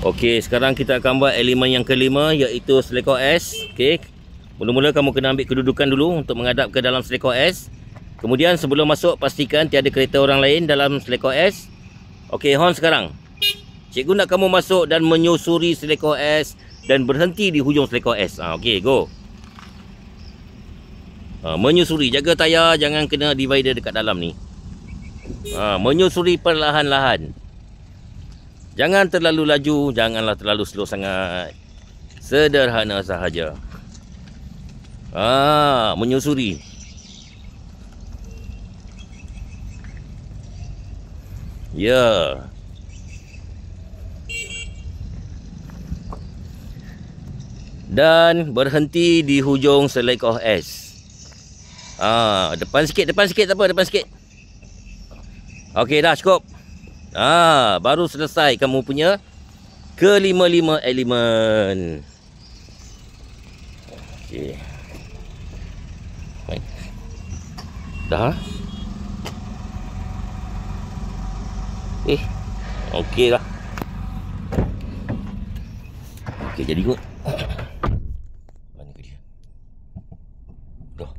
Okey, sekarang kita akan buat elemen yang kelima, iaitu selekor S. Okey. Mula-mula kamu kena ambil kedudukan dulu untuk menghadap ke dalam selekor S. Kemudian sebelum masuk, pastikan tiada kereta orang lain dalam selekor S. Okey, horn sekarang. Cikgu nak kamu masuk dan menyusuri selekor S dan berhenti di hujung selekor S. Okey, go. Menyusuri, jaga tayar jangan kena divider dekat dalam ni. Menyusuri perlahan-lahan. Jangan terlalu laju, janganlah terlalu slow sangat. Sederhana sahaja. Menyusuri. Ya. Dan berhenti di hujung selekor S. Depan sikit tak apa, depan sikit. Okey dah cukup. Baru selesai kamu punya kelima-lima elemen. Okey. Baik. Dah. Okey lah. Okey, jadi kot.